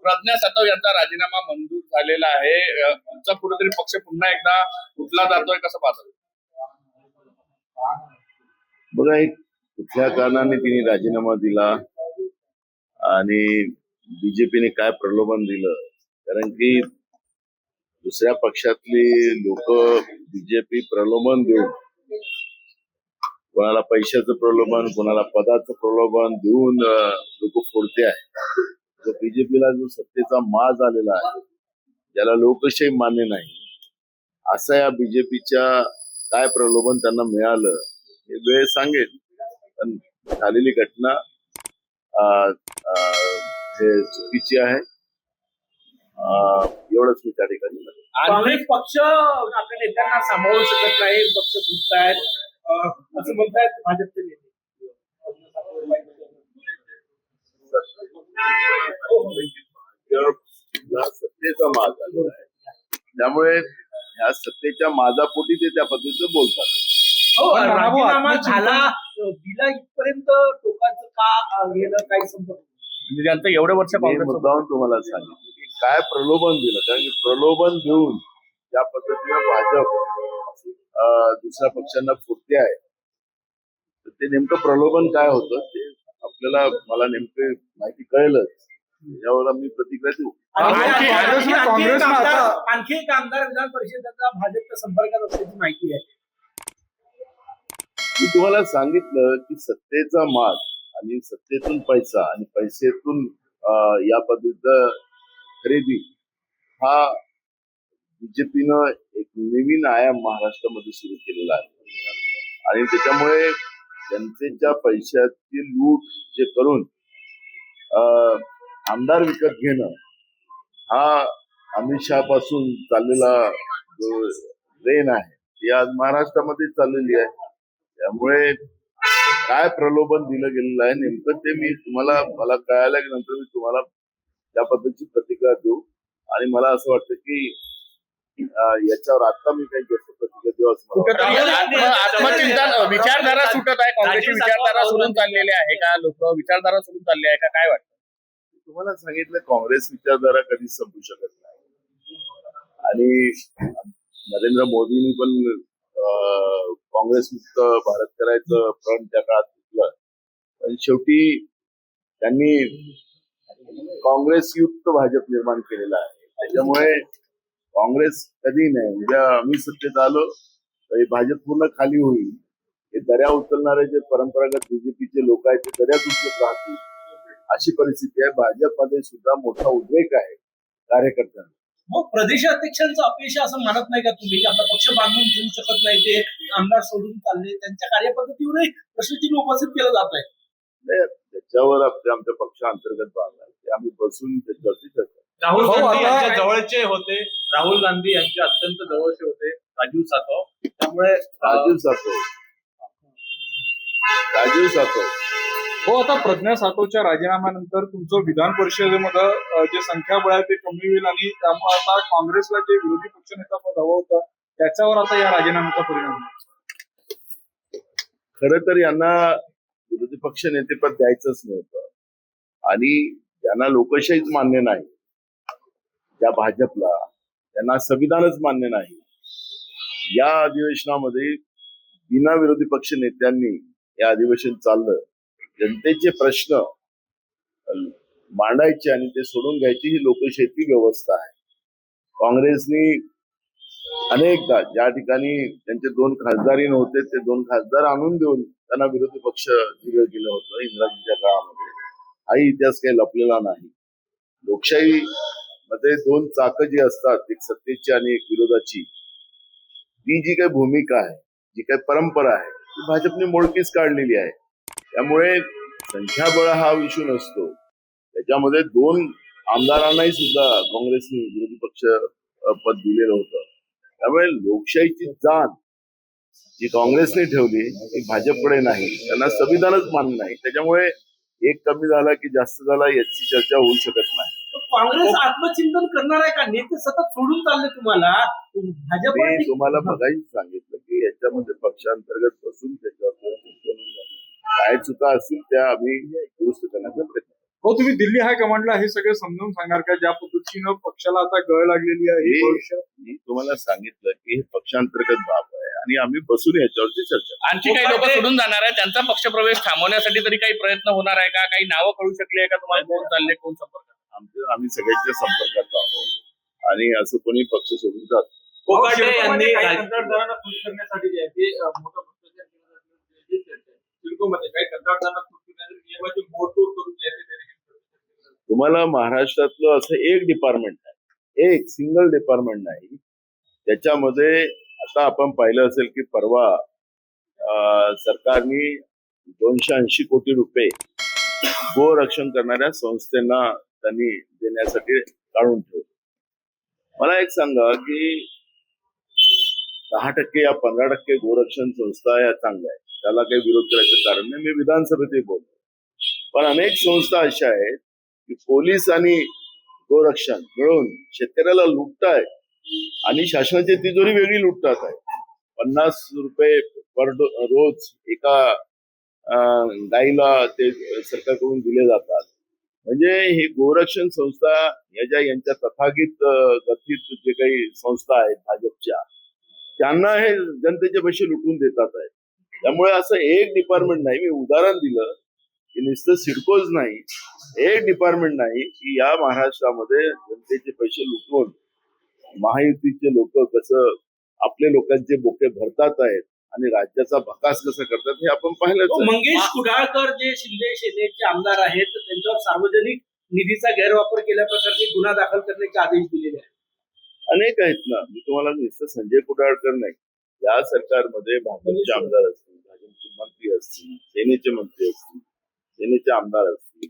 प्रज्ञा सातव यांचा राजीनामा मंजूर झालेला आहे. तुमचा कुठेतरी पक्ष पुन्हा एकदा कुठला जातोय कसं पाहतो? बघा, एक कुठल्या कारणाने तिने राजीनामा दिला आणि बीजेपीने काय प्रलोभन दिलं, कारण की दुसऱ्या पक्षातली लोक बीजेपी प्रलोभन देऊन, कोणाला पैशाचं प्रलोभन, कोणाला पदाचं प्रलोभन देऊन लोक फोडते आहे. जो बीजेपीला जो सत्तेचा माज आलेला आहे, ज्याला लोकशाही मान्य नाही, असा या बीजेपीच्या काय प्रलोभन त्यांना मिळालं हे वेळ सांगेल. पण झालेली घटना हे चुकीची आहे, एवढंच मी त्या ठिकाणी म्हणेन. काँग्रेस पक्ष आपल्या नेत्यांना सांभाळू शकत नाही, पक्ष फुटतायत असं म्हणतायत भाजपचे नेते. सत्तेचा माज आलेला आहे, त्यामुळे ह्या सत्तेच्या माजापोटी ते त्या पद्धतीचं बोलतात. राजीनामा झाला दिला इथपर्यंत टोकाचं का गेलं, काही समजत म्हणजे ज्यांचं एवढे वर्ष मुद्दाहून तुम्हाला सांगितलं की काय प्रलोभन दिलं, कारण की प्रलोभन देऊन ज्या पद्धतीने भाजप दुसऱ्या पक्षांना फुटते आहे, तर ते नेमकं प्रलोभन काय होतं ते आपल्याला, मला नेमकं माहिती कळेलच, यावर आम्ही प्रतिक्रिया देऊ. आणखी एक आमदार विधान परिषदेचा भाजपच्या संपर्कात असल्याची माहिती आहे. मी तुम्हाला सांगितलं की सत्तेचा माज आणि सत्तेतून पैसा आणि पैसेतून या पद्धतीचं खरेदी हा बीजेपीनं एक नवीन आयाम महाराष्ट्रामध्ये सुरू केलेला आहे. आणि त्याच्यामुळे जनतेच्या पैशाची लूट जे करून आमदार विकत घेणं हा अमित शहा पासून चाललेला जो ट्रेन आहे ती आज महाराष्ट्रामध्ये चाललेली आहे. त्यामुळे काय प्रलोभन दिलं गेलेलं आहे नेमकं ते मी तुम्हाला, मला कळाल्यानंतर मी तुम्हाला त्या पद्धतीची प्रतिक्रिया देऊ. आणि मला असं वाटतं की याच्यावर आता मी काही जास्त प्रतिक्रिया देऊ असं आत्मचिंतन विचारधारा सुटत आहे, काँग्रेसची विचारधारा सोडून चाललेली आहे का, लोक विचारधारा सोडून चालले आहे का, काय वाटतं? तुम्हाला सांगितलं काँग्रेस विचारधारा कधीच संपू शकत नाही. आणि नरेंद्र मोदींनी पण काँग्रेस मुक्त भारत करायचं प्रण त्या काळात घेतलं, पण शेवटी त्यांनी काँग्रेस युक्त भाजप निर्माण केलेला आहे. त्याच्यामुळे काँग्रेस कधी नाही, उद्या आम्ही सत्तेत आलो तर भाजप पूर्ण खाली होईल. हे दर्या उचलणारे जे परंपरागत बीजेपीचे लोक आहेत ते दर्यात उचलत राहतील, अशी परिस्थिती आहे. भाजपमध्ये सुद्धा मोठा उद्रेक आहे कार्यकर्त्यांना. मग प्रदेशाध्यक्षांचं अपयश असं मानत नाही का तुम्ही, आपला पक्ष बांधून घेऊ शकत नाही, ते आमदार सोडून चालले, त्यांच्या कार्यपद्धतीवर प्रश्नचिन्ह उपस्थित केलं जात आहे. त्याच्यावर आमच्या पक्षांतर्गत भाग आहे, ते आम्ही बसून त्याच्यावरती चर्चा. राहुल गांधी यांच्या जवळचे होते, राहुल गांधी यांचे अत्यंत जवळचे होते राजीव सातव, त्यामुळे राजीव सातव हो, आता प्रज्ञा सातवच्या राजीनाम्यानंतर तुमचं विधान परिषदेमध्ये जे संख्याबळ आहे ते कमी होईल आणि त्यामुळे आता काँग्रेसला जे विरोधी पक्षनेता पद हवं होतं त्याच्यावर आता या राजीनाम्याचा परिणाम. खरं तर यांना विरोधी पक्ष नेतेपद द्यायचंच नव्हतं आणि ज्यांना लोकशाहीच मान्य नाही, त्या भाजपला, त्यांना संविधानच मान्य नाही, या अधिवेशनामध्ये बिना विरोधी पक्ष नेत्यांनी हे अधिवेशन चाललं. जनतेचे प्रश्न मांडायचे आणि ते सोडून घ्यायची ही लोकशाहीची व्यवस्था आहे. काँग्रेसनी अनेकदा ज्या ठिकाणी त्यांचे 2 खासदारही नव्हते ते 2 खासदार आणून देऊन त्यांना विरोधी पक्ष दिलं गेलं होतं इंदिराजींच्या काळामध्ये. हाही इतिहास काही लपलेला नाही. लोकशाही मध्ये 2 चाकं जी असतात, एक सत्तेची आणि एक विरोधाची, ती जी काही भूमिका आहे, जी काही परंपरा आहे ती भाजपने मोडकीच काढलेली आहे. त्यामुळे संख्याबळ हा विषय नसतो, त्याच्यामध्ये 2 आमदारांनाही सुद्धा काँग्रेसने विरोधी पक्ष पद दिलेलं होतं. त्यामुळे लोकशाहीची जाण जी काँग्रेसने ठेवली ती भाजपकडे नाही, त्यांना संविधानच मान्य नाही. त्याच्यामुळे एक कमी झाला की जास्त झाला याची चर्चा होऊ शकत नाही. काँग्रेस आत्मचिंतन करणार आहे का? नेते सतत सोडून चालले तुम्हाला, भाजप. मी तुम्हाला बघायला सांगितलं की याच्यामध्ये पक्षांतर्गत बसून त्याच्यावर काय चुका असतील त्या आम्ही दुरुस्त करण्याचा प्रयत्न हो, तुम्ही दिल्ली हायकमांडला हे सगळं समजावून सांगणार का, ज्या पद्धतीनं पक्षाला आता गळ लागलेली आहे हे- भविष्यात? मी तुम्हाला सांगितलं की हे पक्षांतर्गत बाब आहे आणि आम्ही बसून याच्यावरती चर्चा करू. आणखी काही लोक सोडून जाणार आहे, त्यांचा पक्षप्रवेश थांबवण्यासाठी तरी काही प्रयत्न होणार आहे का? काही नावं कळू शकली आहे का तुम्हाला? कोण चालले, कोण संपर्क? आम्ही सगळ्यांच्या संपर्कात आहोत आणि असं कोणी पक्ष सोडून जात कोकाटे यांनी काही राज- कंत्राटदारांना खुश करण्यासाठी जे आहे ते मोठा भ्रष्टाचार केला जातो, जी चर्चा आहे. सिडकोमध्ये काही कंत्राटदारांना खुश करण्यासाठी नियमाची मोडतोड करून जे आहे ते त्यांनी भ्रष्टाचार केला. तुम्हाला महाराष्ट्रातलं असं एक डिपार्टमेंट आहे, एक सिंगल डिपार्टमेंट नाही त्याच्यामध्ये. आता आपण पाहिलं असेल की परवा सरकारने 280 कोटी रुपये गोरक्षण करणाऱ्या संस्थांना त्यांनी देण्यासाठी काढून ठेवले. मला एक सांगा की 10% या 15% गोरक्षण संस्था या चांगल्या आहेत, त्याला काही विरोध करायचं कारण नाही. मी विधानसभेतही बोलतो, पण अनेक संस्था अशा आहेत की पोलीस आणि गोरक्षण मिळून शेतकऱ्याला लुटतायत आणि शासनाची तिजोरी वेगळी लुटतात आहे. 50 रुपये पर रोज एका गाईला ते सरकारकडून दिले जातात. म्हणजे हे गोरक्षण संस्था यांच्या तथागत कथित जे काही संस्था आहेत भाजपच्या, त्यांना हे जनतेचे पैसे लुटून देतात आहेत. त्यामुळे असं एक डिपार्टमेंट नाही, मी उदाहरण दिलं की नुसतं सिडकोच नाही, एक डिपार्टमेंट नाही की या महाराष्ट्रामध्ये जनतेचे पैसे लुटून महायुतीचे लोक कसं आपले लोकांचे बोके भरतात आहेत आणि राज्याचा भकास कसा करतात हे आपण पाहिलंच आहे. मंगेश कुडाळकर जे शिंदे सेनेचे आमदार आहेत त्यांच्यावर सार्वजनिक निधीचा गैरवापर केल्याप्रकरणी गुन्हा दाखल करण्याचे आदेश दिलेले आहेत. अनेक आहेत ना. मी तुम्हाला नुसतं संजय कुडाळकर नाही, या सरकारमध्ये भाजपचे आमदार असतील, भाजपचे मंत्री असतील, सेनेचे मंत्री असतील, सेनेचे आमदार असतील,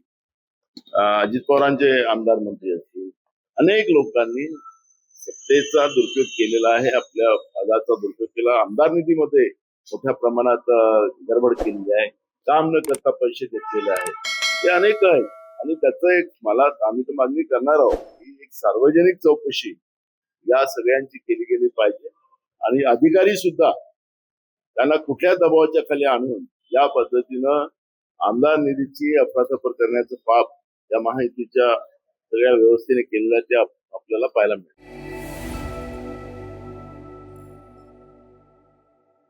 अजित पवारांचे आमदार मंत्री असतील, अनेक लोकांनी सत्तेचा दुरुपयोग केलेला आहे, आपल्या पदाचा दुरुपयोग केला. आमदार निधीमध्ये मोठ्या प्रमाणात गडबड केलेली आहे, काम न करता पैसे घेतलेले आहेत, हे अनेक आहेत. आणि त्याचं एक आम्ही तर मागणी करणार आहोत की एक सार्वजनिक चौकशी या सगळ्यांची केली गेली पाहिजे आणि अधिकारी सुद्धा त्यांना कुठल्या दबावाच्या खाली आणून या पद्धतीनं आमदार निधीची अफरातफर करण्याचं पाप या माहितीच्या सगळ्या व्यवस्थेने केलेलं ते आपल्याला पाहायला मिळेल.